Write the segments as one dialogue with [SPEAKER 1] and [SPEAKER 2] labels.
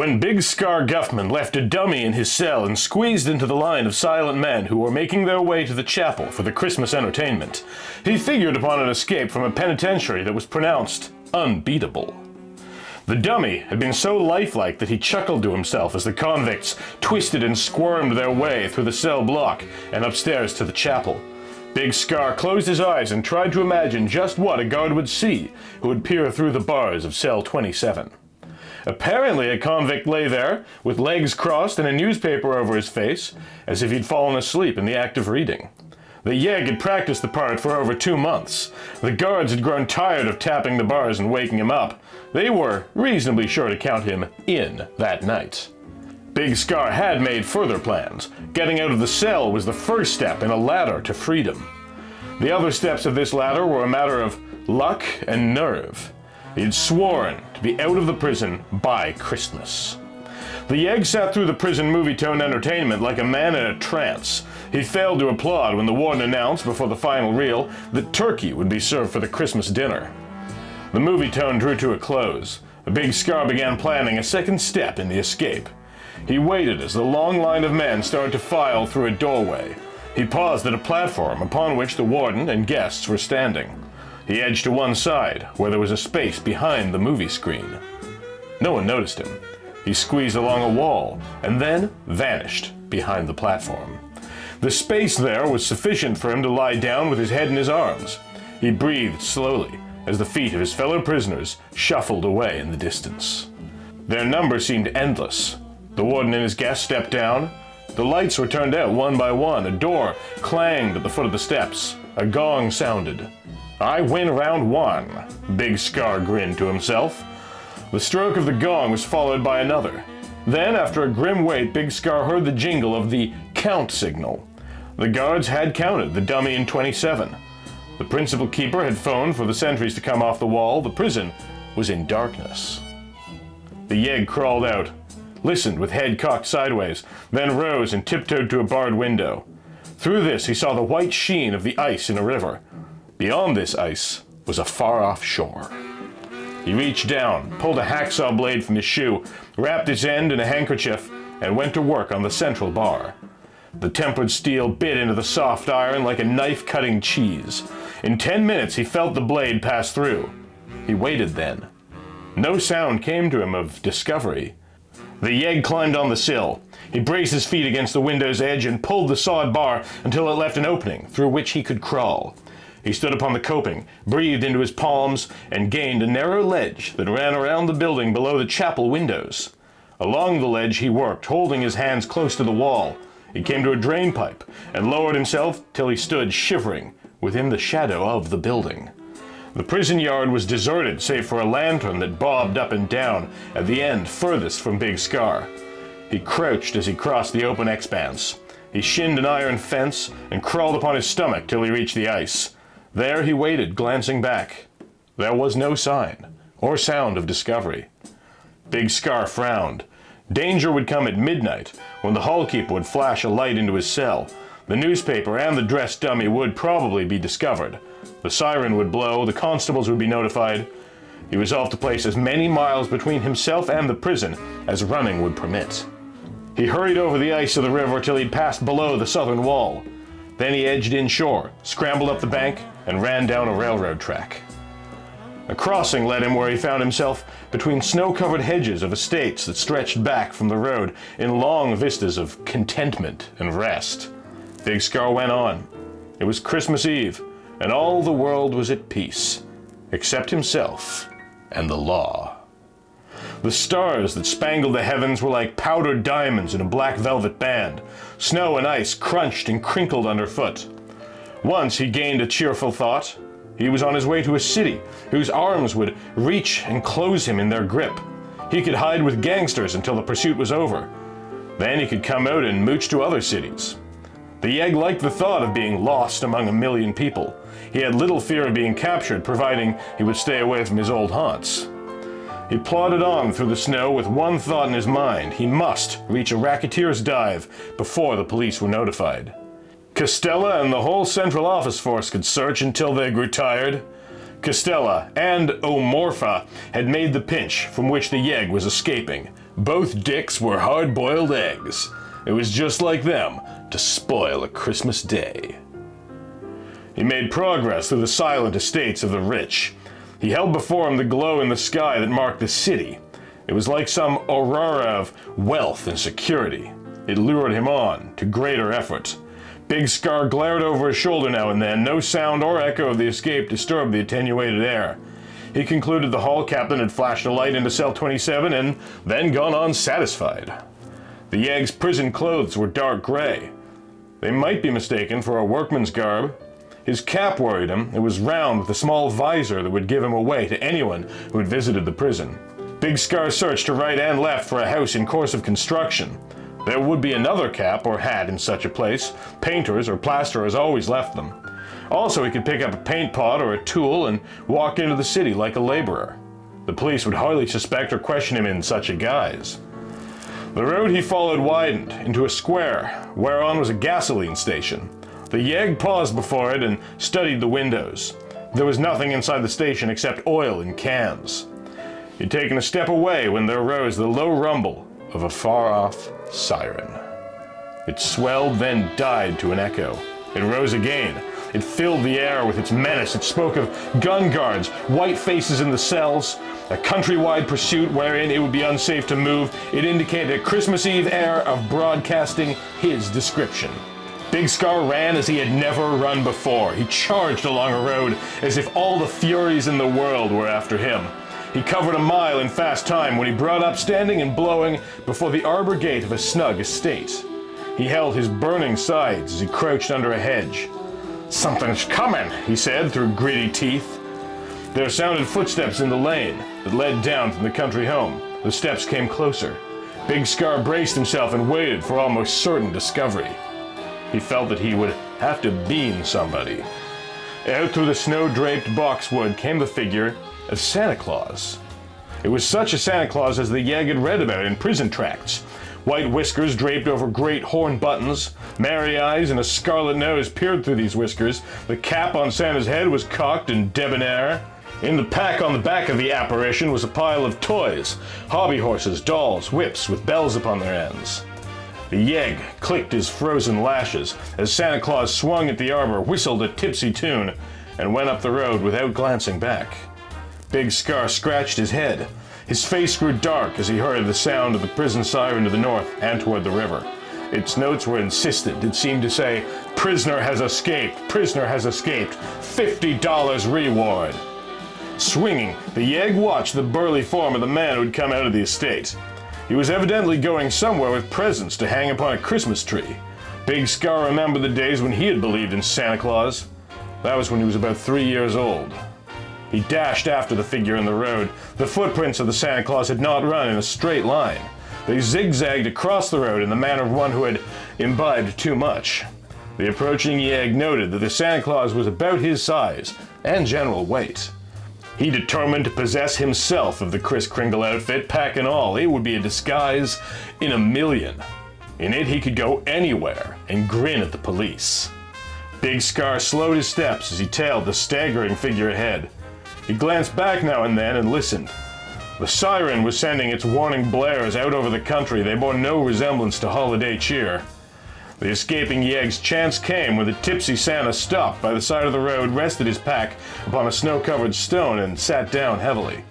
[SPEAKER 1] When Big Scar Guffman left a dummy in his cell and squeezed into the line of silent men who were making their way to the chapel for the Christmas entertainment, he figured upon an escape from a penitentiary that was pronounced unbeatable. The dummy had been so lifelike that he chuckled to himself as the convicts twisted and squirmed their way through the cell block and upstairs to the chapel. Big Scar closed his eyes and tried to imagine just what a guard would see who would peer through the bars of cell 27. Apparently a convict lay there, with legs crossed and a newspaper over his face, as if he'd fallen asleep in the act of reading. The yegg had practiced the part for over 2 months. The guards had grown tired of tapping the bars and waking him up. They were reasonably sure to count him in that night. Big Scar had made further plans. Getting out of the cell was the first step in a ladder to freedom. The other steps of this ladder were a matter of luck and nerve. He had sworn to be out of the prison by Christmas. The yegg sat through the prison movie-tone entertainment like a man in a trance. He failed to applaud when the warden announced before the final reel that turkey would be served for the Christmas dinner. The movie-tone drew to a close. Big Scar began planning a second step in the escape. He waited as the long line of men started to file through a doorway. He paused at a platform upon which the warden and guests were standing. He edged to one side, where there was a space behind the movie screen. No one noticed him. He squeezed along a wall, and then vanished behind the platform. The space there was sufficient for him to lie down with his head in his arms. He breathed slowly, as the feet of his fellow prisoners shuffled away in the distance. Their number seemed endless. The warden and his guests stepped down. The lights were turned out one by one. A door clanged at the foot of the steps. A gong sounded. "I win round one," Big Scar grinned to himself. The stroke of the gong was followed by another. Then, after a grim wait, Big Scar heard the jingle of the count signal. The guards had counted the dummy in 27. The principal keeper had phoned for the sentries to come off the wall. The prison was in darkness. The yegg crawled out, listened with head cocked sideways, then rose and tiptoed to a barred window. Through this he saw the white sheen of the ice in a river. Beyond this ice was a far-off shore. He reached down, pulled a hacksaw blade from his shoe, wrapped its end in a handkerchief, and went to work on the central bar. The tempered steel bit into the soft iron like a knife cutting cheese. In 10 minutes he felt the blade pass through. He waited then. No sound came to him of discovery. The yegg climbed on the sill. He braced his feet against the window's edge and pulled the sawed bar until it left an opening through which he could crawl. He stood upon the coping, breathed into his palms, and gained a narrow ledge that ran around the building below the chapel windows. Along the ledge he worked, holding his hands close to the wall. He came to a drain pipe and lowered himself till he stood shivering within the shadow of the building. The prison yard was deserted save for a lantern that bobbed up and down at the end furthest from Big Scar. He crouched as he crossed the open expanse. He shinned an iron fence and crawled upon his stomach till he reached the ice. There he waited, glancing back. There was no sign or sound of discovery. Big Scar frowned. Danger would come at midnight, when the hallkeeper would flash a light into his cell. The newspaper and the dressed dummy would probably be discovered. The siren would blow, the constables would be notified. He resolved to place as many miles between himself and the prison as running would permit. He hurried over the ice of the river till he'd passed below the southern wall. Then he edged inshore, scrambled up the bank, and ran down a railroad track. A crossing led him where he found himself between snow-covered hedges of estates that stretched back from the road in long vistas of contentment and rest. Big Scar went on. It was Christmas Eve, and all the world was at peace, except himself and the law. The stars that spangled the heavens were like powdered diamonds in a black velvet band. Snow and ice crunched and crinkled underfoot. Once he gained a cheerful thought. He was on his way to a city whose arms would reach and close him in their grip. He could hide with gangsters until the pursuit was over. Then he could come out and mooch to other cities. The yegg liked the thought of being lost among a million people. He had little fear of being captured, providing he would stay away from his old haunts. He plodded on through the snow with one thought in his mind. He must reach a racketeer's dive before the police were notified. Costella and the whole central office force could search until they grew tired. Costella and O'Morpha had made the pinch from which the yegg was escaping Both dicks were hard-boiled eggs. It was just like them to spoil a Christmas day. He made progress through the silent estates of the rich. He held before him the glow in the sky that marked the city. It was like some aurora of wealth and security. It lured him on to greater effort. Big Scar glared over his shoulder now and then. No sound or echo of the escape disturbed the attenuated air. He concluded the hall captain had flashed a light into cell 27 and then gone on satisfied. The Yegg's prison clothes were dark gray. They might be mistaken for a workman's garb. His cap worried him. It was round with a small visor that would give him away to anyone who had visited the prison. Big Scar searched to right and left for a house in course of construction. There would be another cap or hat in such a place. Painters or plasterers always left them. Also, he could pick up a paint pot or a tool and walk into the city like a laborer. The police would hardly suspect or question him in such a guise. The road he followed widened into a square, whereon was a gasoline station. The Yegg paused before it and studied the windows. There was nothing inside the station except oil in cans. He'd taken a step away when there rose the low rumble of a far-off siren. It swelled, then died to an echo. It rose again. It filled the air with its menace. It spoke of gun guards, white faces in the cells, a countrywide pursuit wherein it would be unsafe to move. It indicated a Christmas Eve air of broadcasting his description. Big Scar ran as he had never run before. He charged along a road as if all the furies in the world were after him. He covered a mile in fast time when he brought up standing and blowing before the arbor gate of a snug estate. He held his burning sides as he crouched under a hedge. "Something's coming," he said through gritty teeth. There sounded footsteps in the lane that led down from the country home. The steps came closer. Big Scar braced himself and waited for almost certain discovery. He felt that he would have to bean somebody. Out through the snow-draped boxwood came the figure of Santa Claus. It was such a Santa Claus as the Yegg had read about in prison tracts. White whiskers draped over great horn buttons. Merry eyes and a scarlet nose peered through these whiskers. The cap on Santa's head was cocked and debonair. In the pack on the back of the apparition was a pile of toys, hobby horses, dolls, whips with bells upon their ends. The Yegg clicked his frozen lashes as Santa Claus swung at the arbor, whistled a tipsy tune, and went up the road without glancing back. Big Scar scratched his head. His face grew dark as he heard the sound of the prison siren to the north and toward the river. Its notes were insistent. It seemed to say, "Prisoner has escaped, prisoner has escaped, $50 reward." Swinging, the Yegg watched the burly form of the man who had come out of the estate. He was evidently going somewhere with presents to hang upon a Christmas tree. Big Scar remembered the days when he had believed in Santa Claus. That was when he was about 3 years old. He dashed after the figure in the road. The footprints of the Santa Claus had not run in a straight line. They zigzagged across the road in the manner of one who had imbibed too much. The approaching Yegg noted that the Santa Claus was about his size and general weight. He determined to possess himself of the Kris Kringle outfit, pack and all. It would be a disguise in a million. In it he could go anywhere and grin at the police. Big Scar slowed his steps as he tailed the staggering figure ahead. He glanced back now and then and listened. The siren was sending its warning blares out over the country. They bore no resemblance to holiday cheer. The escaping Yegg's chance came when the tipsy Santa stopped by the side of the road, rested his pack upon a snow-covered stone, and sat down heavily.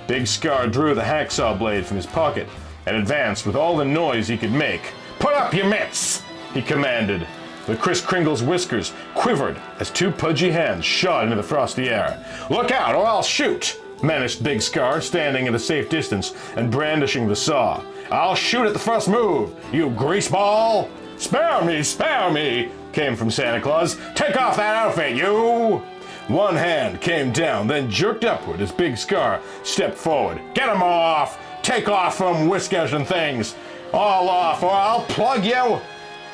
[SPEAKER 1] Big Scar drew the hacksaw blade from his pocket and advanced with all the noise he could make. "Put up your mitts!" he commanded. The Kris Kringle's whiskers quivered as two pudgy hands shot into the frosty air. "Look out, or I'll shoot!" menaced Big Scar, standing at a safe distance and brandishing the saw. "I'll shoot at the first move, you greaseball!" Spare me, came from Santa Claus. "Take off that outfit, you!" One hand came down, then jerked upward as Big Scar stepped forward. "Get 'em off! Take off from whiskers and things! All off, or I'll plug you!"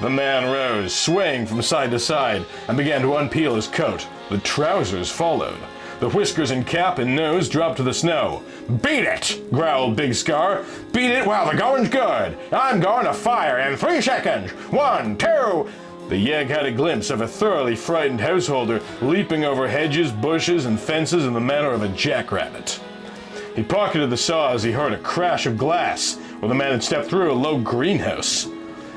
[SPEAKER 1] The man rose, swaying from side to side, and began to unpeel his coat. The trousers followed. The whiskers and cap and nose dropped to the snow. "Beat it!" growled Big Scar. "Beat it while the going's good! I'm going to fire in 3 seconds! 1, 2... The Yegg had a glimpse of a thoroughly frightened householder leaping over hedges, bushes, and fences in the manner of a jackrabbit. He pocketed the saw as he heard a crash of glass where the man had stepped through a low greenhouse.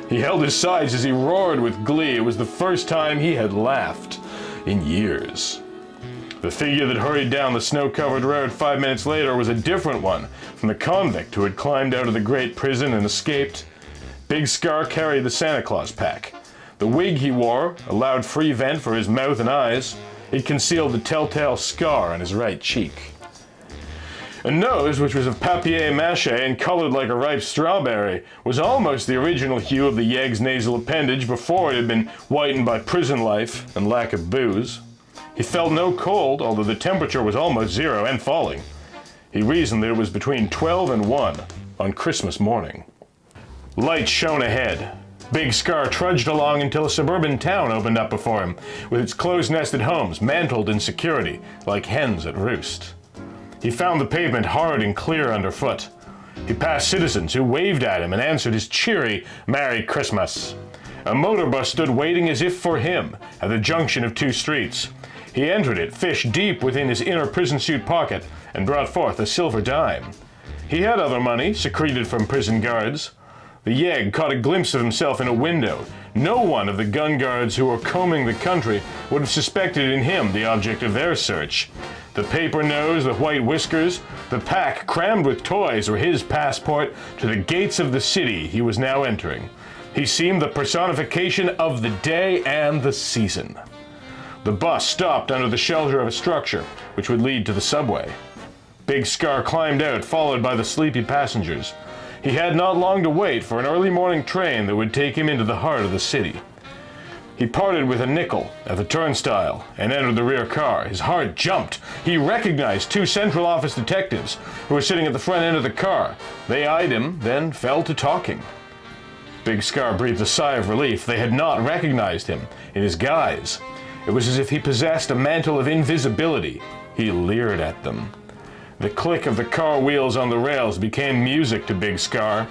[SPEAKER 1] He held his sides as he roared with glee. It was the first time he had laughed in years. The figure that hurried down the snow-covered road 5 minutes later was a different one from the convict who had climbed out of the great prison and escaped. Big Scar carried the Santa Claus pack. The wig he wore allowed free vent for his mouth and eyes. It concealed the telltale scar on his right cheek. A nose, which was of papier-mâché and colored like a ripe strawberry, was almost the original hue of the Yegg's nasal appendage before it had been whitened by prison life and lack of booze. He felt no cold, although the temperature was almost 0 and falling. He reasoned that it was between 12 and 1 on Christmas morning. Light shone ahead. Big Scar trudged along until a suburban town opened up before him, with its close-nested homes mantled in security, like hens at roost. He found the pavement hard and clear underfoot. He passed citizens who waved at him and answered his cheery "Merry Christmas." A motor bus stood waiting as if for him at the junction of 2 streets. He entered it, fish deep within his inner prison suit pocket, and brought forth a silver dime. He had other money, secreted from prison guards. The Yegg caught a glimpse of himself in a window. No one of the gun guards who were combing the country would have suspected in him the object of their search. The paper nose, the white whiskers, the pack crammed with toys were his passport to the gates of the city he was now entering. He seemed the personification of the day and the season. The bus stopped under the shelter of a structure, which would lead to the subway. Big Scar climbed out, followed by the sleepy passengers. He had not long to wait for an early morning train that would take him into the heart of the city. He parted with a nickel at the turnstile and entered the rear car. His heart jumped. He recognized 2 Central Office detectives who were sitting at the front end of the car. They eyed him, then fell to talking. Big Scar breathed a sigh of relief. They had not recognized him in his guise. It was as if he possessed a mantle of invisibility. He leered at them. The click of the car wheels on the rails became music to Big Scar.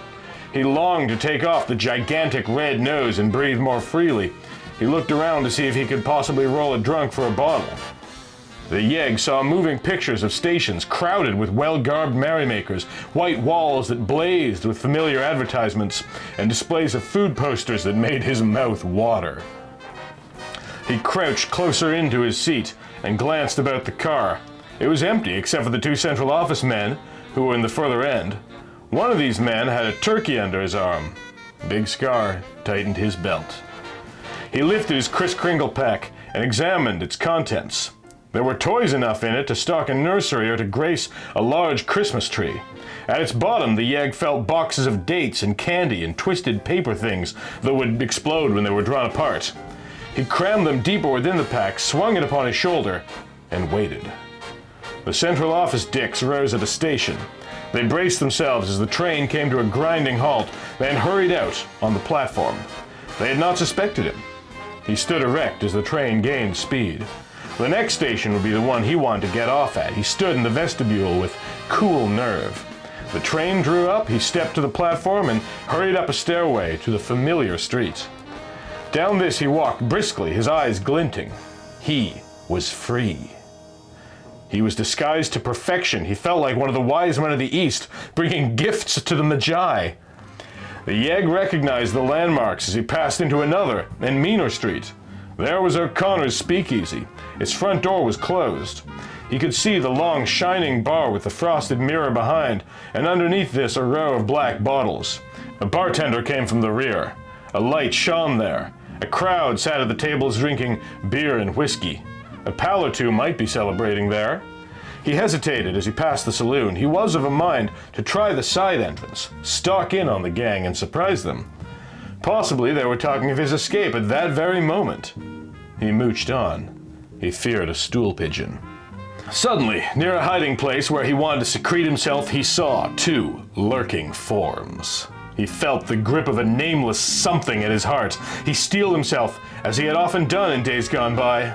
[SPEAKER 1] He longed to take off the gigantic red nose and breathe more freely. He looked around to see if he could possibly roll a drunk for a bottle. The Yegg saw moving pictures of stations crowded with well-garbed merrymakers, white walls that blazed with familiar advertisements, and displays of food posters that made his mouth water. He crouched closer into his seat and glanced about the car. It was empty except for the 2 Central Office men who were in the further end. One of these men had a turkey under his arm. Big Scar tightened his belt. He lifted his Kris Kringle pack and examined its contents. There were toys enough in it to stock a nursery or to grace a large Christmas tree. At its bottom, the Yegg felt boxes of dates and candy and twisted paper things that would explode when they were drawn apart. He crammed them deeper within the pack, swung it upon his shoulder, and waited. The Central Office dicks rose at a station. They braced themselves as the train came to a grinding halt, then hurried out on the platform. They had not suspected him. He stood erect as the train gained speed. The next station would be the one he wanted to get off at. He stood in the vestibule with cool nerve. The train drew up, he stepped to the platform and hurried up a stairway to the familiar street. Down this he walked briskly, his eyes glinting. He was free. He was disguised to perfection. He felt like one of the wise men of the East, bringing gifts to the Magi. The Yegg recognized the landmarks as he passed into another and meaner street. There was O'Connor's speakeasy. Its front door was closed. He could see the long, shining bar with the frosted mirror behind, and underneath this a row of black bottles. A bartender came from the rear. A light shone there. A crowd sat at the tables drinking beer and whiskey. A pal or two might be celebrating there. He hesitated as he passed the saloon. He was of a mind to try the side entrance, stalk in on the gang and surprise them. Possibly they were talking of his escape at that very moment. He mooched on. He feared a stool pigeon. Suddenly, near a hiding place where he wanted to secrete himself, he saw 2 lurking forms. He felt the grip of a nameless something at his heart. He steeled himself, as he had often done in days gone by.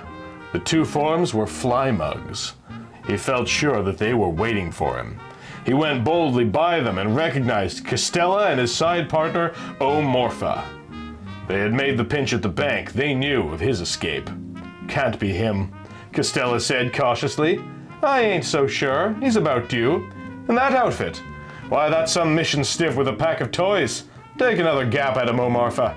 [SPEAKER 1] The 2 forms were fly mugs. He felt sure that they were waiting for him. He went boldly by them and recognized Costella and his side partner, O'Morpha. They had made the pinch at the bank. They knew of his escape. "Can't be him," Costella said cautiously. "I ain't so sure. He's about due. And that outfit? Why, that's some mission stiff with a pack of toys. Take another gap at him, O Marfa.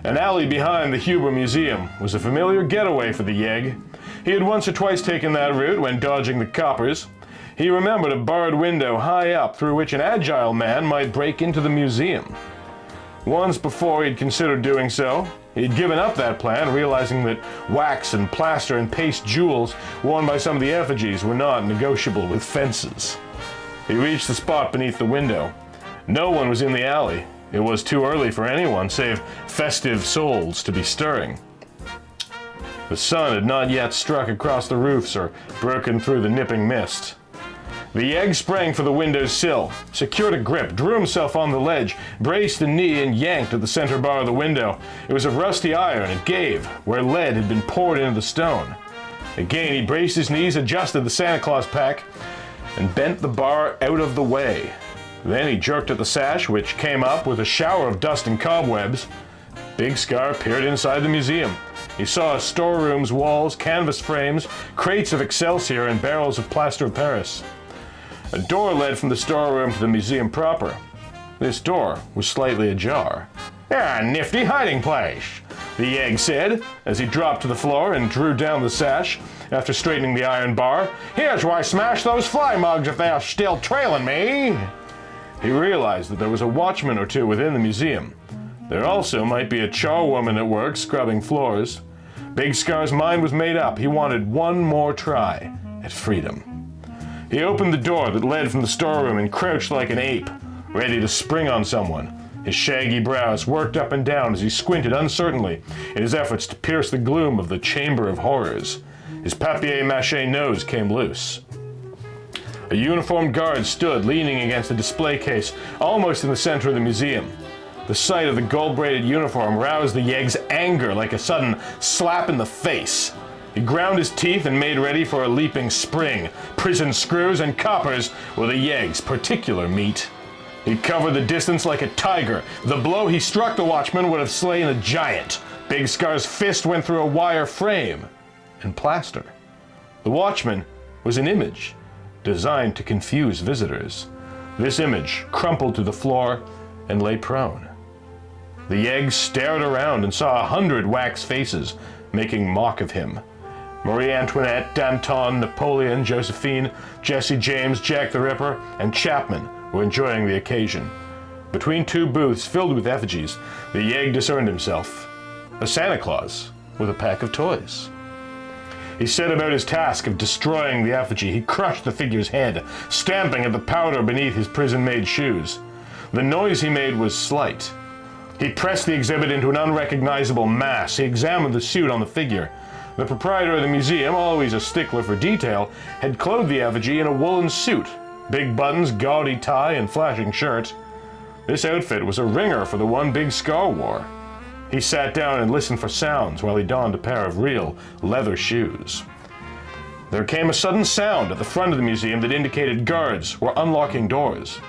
[SPEAKER 1] An alley behind the Huber Museum was a familiar getaway for the yegg. He had once or twice taken that route when dodging the coppers. He remembered a barred window high up through which an agile man might break into the museum. Once before he'd considered doing so. He'd given up that plan, realizing that wax and plaster and paste jewels worn by some of the effigies were not negotiable with fences. He reached the spot beneath the window. No one was in the alley. It was too early for anyone save festive souls to be stirring. The sun had not yet struck across the roofs or broken through the nipping mist. The yegg sprang for the window's sill, secured a grip, drew himself on the ledge, braced a knee, and yanked at the center bar of the window. It was of rusty iron. It gave where lead had been poured into the stone. Again, he braced his knees, adjusted the Santa Claus pack, and bent the bar out of the way. Then he jerked at the sash, which came up with a shower of dust and cobwebs. Big Scar peered inside the museum. He saw storerooms, walls, canvas frames, crates of excelsior, and barrels of plaster of Paris. A door led from the storeroom to the museum proper. This door was slightly ajar. "Ah, nifty hiding place," the yegg said, as he dropped to the floor and drew down the sash after straightening the iron bar. "Here's where I smash those fly mugs if they are still trailing me." He realized that there was a watchman or two within the museum. There also might be a charwoman at work scrubbing floors. Big Scar's mind was made up. He wanted one more try at freedom. He opened the door that led from the storeroom and crouched like an ape, ready to spring on someone. His shaggy brows worked up and down as he squinted uncertainly in his efforts to pierce the gloom of the Chamber of Horrors. His papier-mâché nose came loose. A uniformed guard stood leaning against a display case, almost in the center of the museum. The sight of the gold-braided uniform roused the yegg's anger like a sudden slap in the face. He ground his teeth and made ready for a leaping spring. Prison screws and coppers were the yegg's particular meat. He covered the distance like a tiger. The blow he struck the watchman would have slain a giant. Big Scar's fist went through a wire frame and plaster. The watchman was an image designed to confuse visitors. This image crumpled to the floor and lay prone. The yegg stared around and saw 100 wax faces making mock of him. Marie Antoinette, Danton, Napoleon, Josephine, Jesse James, Jack the Ripper, and Chapman were enjoying the occasion. Between two booths filled with effigies, the yegg discerned himself a Santa Claus with a pack of toys. He set about his task of destroying the effigy. He crushed the figure's head, stamping at the powder beneath his prison-made shoes. The noise he made was slight. He pressed the exhibit into an unrecognizable mass. He examined the suit on the figure. The proprietor of the museum, always a stickler for detail, had clothed the effigy in a woolen suit, big buttons, gaudy tie, and flashing shirt. This outfit was a ringer for the one Big Scar wore. He sat down and listened for sounds while he donned a pair of real leather shoes. There came a sudden sound at the front of the museum that indicated guards were unlocking doors.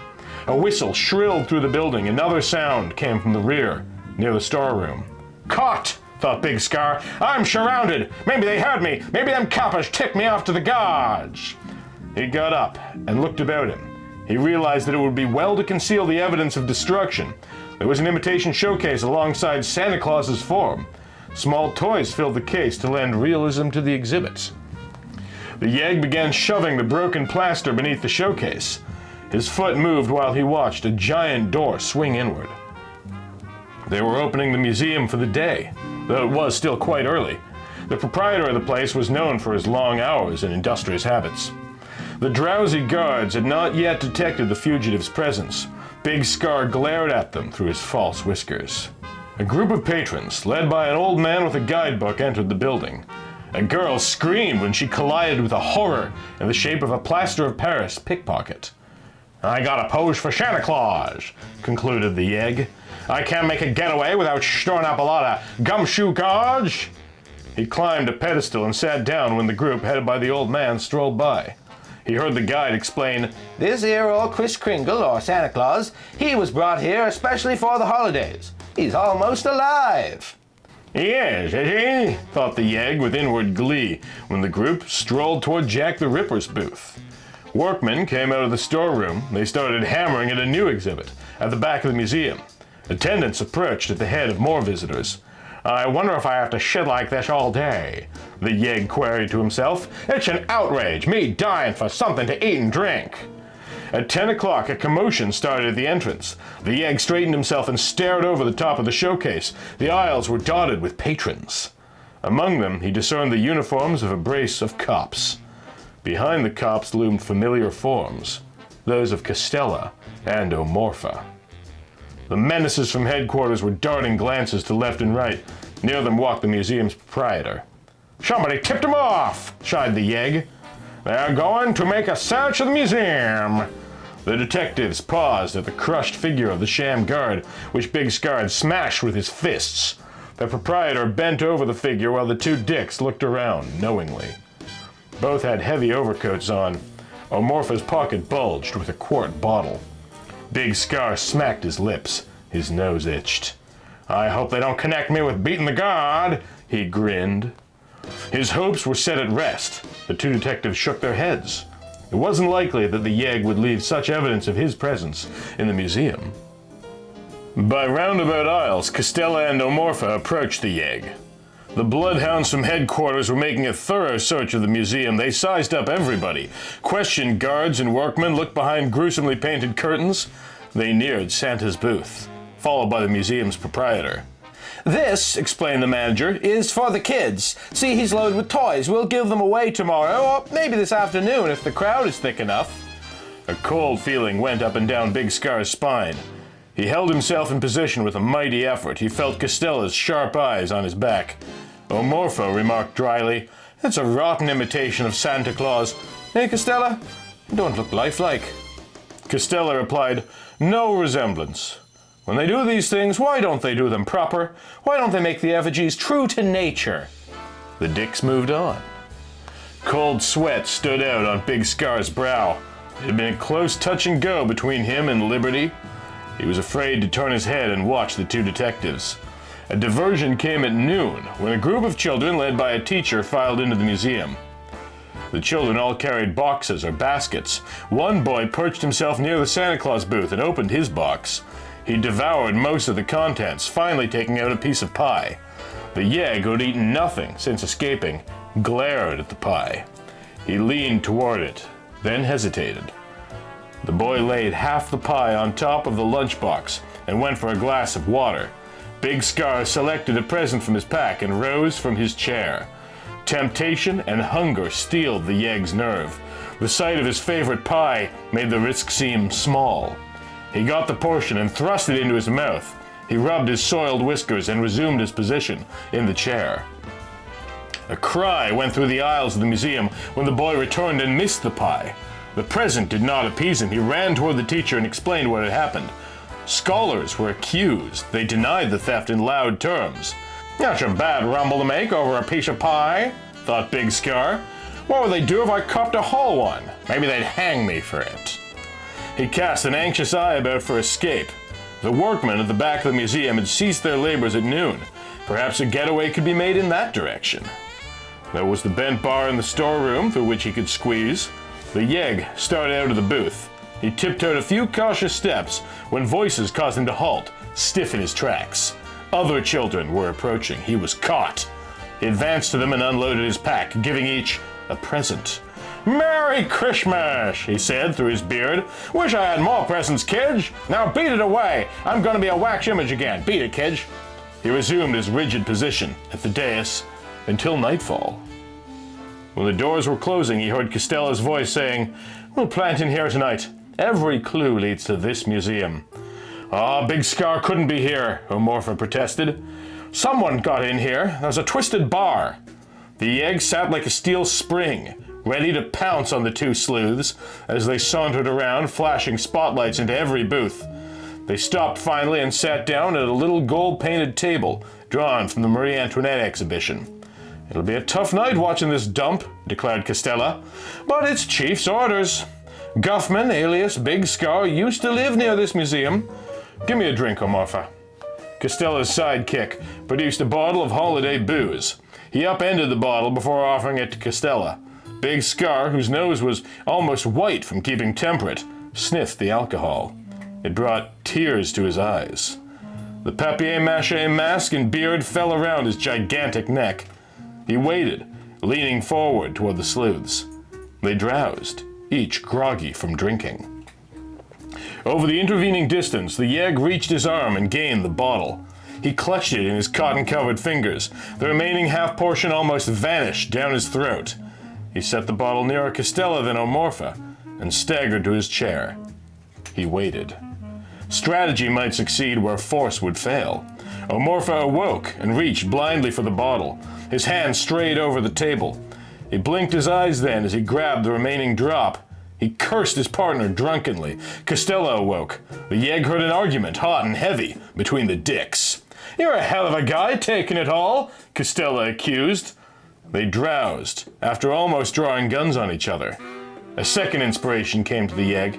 [SPEAKER 1] A whistle shrilled through the building. Another sound came from the rear, near the storeroom. "Caught!" thought Big Scar. "I'm surrounded. Maybe they heard me. Maybe them coppers tipped me off to the guards." He got up and looked about him. He realized that it would be well to conceal the evidence of destruction. There was an imitation showcase alongside Santa Claus's form. Small toys filled the case to lend realism to the exhibit. The yegg began shoving the broken plaster beneath the showcase. His foot moved while he watched a giant door swing inward. They were opening the museum for the day, though it was still quite early. The proprietor of the place was known for his long hours and industrious habits. The drowsy guards had not yet detected the fugitive's presence. Big Scar glared at them through his false whiskers. A group of patrons, led by an old man with a guidebook, entered the building. A girl screamed when she collided with a horror in the shape of a plaster of Paris pickpocket. "I got a pose for Santa Claus," concluded the yegg. "I can't make a getaway without storing up a lot of gumshoe guards." He climbed a pedestal and sat down when the group, headed by the old man, strolled by. He heard the guide explain,
[SPEAKER 2] "This here old Kris Kringle, or Santa Claus, he was brought here especially for the holidays. He's almost alive."
[SPEAKER 1] "He is he?" thought the yegg with inward glee when the group strolled toward Jack the Ripper's booth. Workmen came out of the storeroom. They started hammering at a new exhibit at the back of the museum. Attendants approached at the head of more visitors. "I wonder if I have to shit like this all day," the yegg queried to himself. "It's an outrage, me dying for something to eat and drink." At 10 o'clock, a commotion started at the entrance. The yegg straightened himself and stared over the top of the showcase. The aisles were dotted with patrons. Among them, he discerned the uniforms of a brace of cops. Behind the cops loomed familiar forms, those of Costella and Omorpha. The menaces from headquarters were darting glances to left and right. Near them walked the museum's proprietor. "Somebody tipped him off!" shied the yegg. "They're going to make a search of the museum." The detectives paused at the crushed figure of the sham guard, which Big Scar had smashed with his fists. The proprietor bent over the figure while the two dicks looked around knowingly. Both had heavy overcoats on. Omorpha's pocket bulged with a quart bottle. Big Scar smacked his lips. His nose itched. "I hope they don't connect me with beating the guard," he grinned. His hopes were set at rest. The two detectives shook their heads. It wasn't likely that the yegg would leave such evidence of his presence in the museum. By roundabout aisles, Costella and Omorpha approached the yegg. The bloodhounds from headquarters were making a thorough search of the museum. They sized up everybody, questioned guards and workmen, looked behind gruesomely painted curtains. They neared Santa's booth, followed by the museum's proprietor.
[SPEAKER 2] "This," explained the manager, "is for the kids. See, he's loaded with toys. We'll give them away tomorrow, or maybe this afternoon if the crowd is thick enough."
[SPEAKER 1] A cold feeling went up and down Big Scar's spine. He held himself in position with a mighty effort. He felt Costella's sharp eyes on his back. Omorpha remarked dryly, "It's a rotten imitation of Santa Claus. Hey, Costella, don't look lifelike." Costella replied, "No resemblance. When they do these things, why don't they do them proper? Why don't they make the effigies true to nature?" The dicks moved on. Cold sweat stood out on Big Scar's brow. It had been a close touch and go between him and liberty. He was afraid to turn his head and watch the two detectives. A diversion came at noon, when a group of children led by a teacher filed into the museum. The children all carried boxes or baskets. One boy perched himself near the Santa Claus booth and opened his box. He devoured most of the contents, finally taking out a piece of pie. The yegg, who had eaten nothing since escaping, glared at the pie. He leaned toward it, then hesitated. The boy laid half the pie on top of the lunchbox and went for a glass of water. Big Scar selected a present from his pack and rose from his chair. Temptation and hunger steeled the yegg's nerve. The sight of his favorite pie made the risk seem small. He got the portion and thrust it into his mouth. He rubbed his soiled whiskers and resumed his position in the chair. A cry went through the aisles of the museum when the boy returned and missed the pie. The present did not appease him. He ran toward the teacher and explained what had happened. Scholars were accused. They denied the theft in loud terms. "That's a bad rumble to make over a piece of pie," thought Big Scar. "What would they do if I copped a whole one? Maybe they'd hang me for it." He cast an anxious eye about for escape. The workmen at the back of the museum had ceased their labors at noon. Perhaps a getaway could be made in that direction. There was the bent bar in the storeroom through which he could squeeze. The yegg started out of the booth. He tiptoed a few cautious steps when voices caused him to halt, stiff in his tracks. Other children were approaching. He was caught. He advanced to them and unloaded his pack, giving each a present. "Merry Christmas," he said through his beard. "Wish I had more presents, kids. Now beat it away. I'm going to be a wax image again. Beat it, kids." He resumed his rigid position at the dais until nightfall. When the doors were closing, he heard Costella's voice saying, "We'll plant in here tonight. Every clue leads to this museum." Big Scar couldn't be here," Omorpha protested. "Someone got in here. There's a twisted bar." The yegg sat like a steel spring, ready to pounce on the two sleuths as they sauntered around, flashing spotlights into every booth. They stopped finally and sat down at a little gold-painted table drawn from the Marie Antoinette exhibition. "It'll be a tough night watching this dump," declared Costella, "but it's Chief's orders. Guffman, alias Big Scar, used to live near this museum. Give me a drink, Omorpha." Costella's sidekick produced a bottle of holiday booze. He upended the bottle before offering it to Costella. Big Scar, whose nose was almost white from keeping temperate, sniffed the alcohol. It brought tears to his eyes. The papier-mâché mask and beard fell around his gigantic neck. He waited, leaning forward toward the sleuths. They drowsed, each groggy from drinking. Over the intervening distance, the yegg reached his arm and gained the bottle. He clutched it in his cotton-covered fingers. The remaining half-portion almost vanished down his throat. He set the bottle nearer Costello than Omorpha and staggered to his chair. He waited. Strategy might succeed where force would fail. Omorpha awoke and reached blindly for the bottle. His hand strayed over the table. He blinked his eyes then as he grabbed the remaining drop. He cursed his partner drunkenly. Costello awoke. The yegg heard an argument, hot and heavy, between the dicks. "You're a hell of a guy, taking it all," Costello accused. They drowsed, after almost drawing guns on each other. A second inspiration came to the yegg.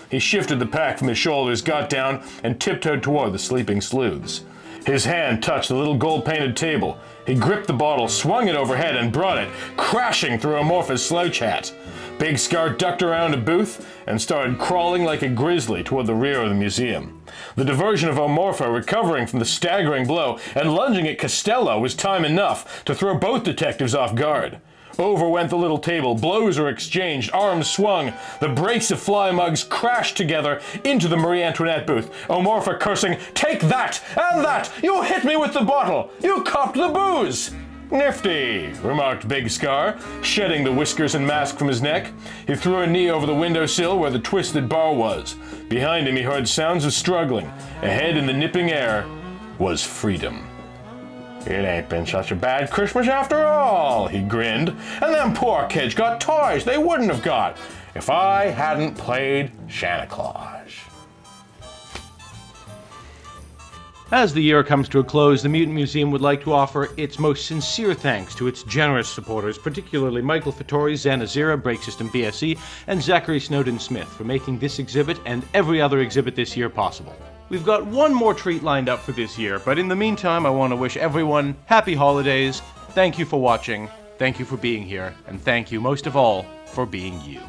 [SPEAKER 1] He shifted the pack from his shoulders, got down, and tiptoed toward the sleeping sleuths. His hand touched the little gold-painted table. He gripped the bottle, swung it overhead, and brought it crashing through Omorpha's slouch hat. Big Scar ducked around a booth and started crawling like a grizzly toward the rear of the museum. The diversion of Omorpha recovering from the staggering blow and lunging at Costello was time enough to throw both detectives off guard. Over went the little table, blows were exchanged, arms swung, the brace of fly mugs crashed together into the Marie Antoinette booth, Omorpha cursing, "Take that and that! You hit me with the bottle! You copped the booze!" "Nifty," remarked Big Scar, shedding the whiskers and mask from his neck. He threw a knee over the windowsill where the twisted bar was. Behind him he heard sounds of struggling. Ahead in the nipping air was freedom. "It ain't been such a bad Christmas after all," he grinned. "And them poor kids got toys they wouldn't have got if I hadn't played Santa Claus."
[SPEAKER 3] As the year comes to a close, the Mutant Museum would like to offer its most sincere thanks to its generous supporters, particularly Michael Fattori, Zanazira, Break System BSE, and Zachary Snowden-Smith for making this exhibit and every other exhibit this year possible. We've got one more treat lined up for this year, but in the meantime, I want to wish everyone happy holidays. Thank you for watching, thank you for being here, and thank you most of all for being you.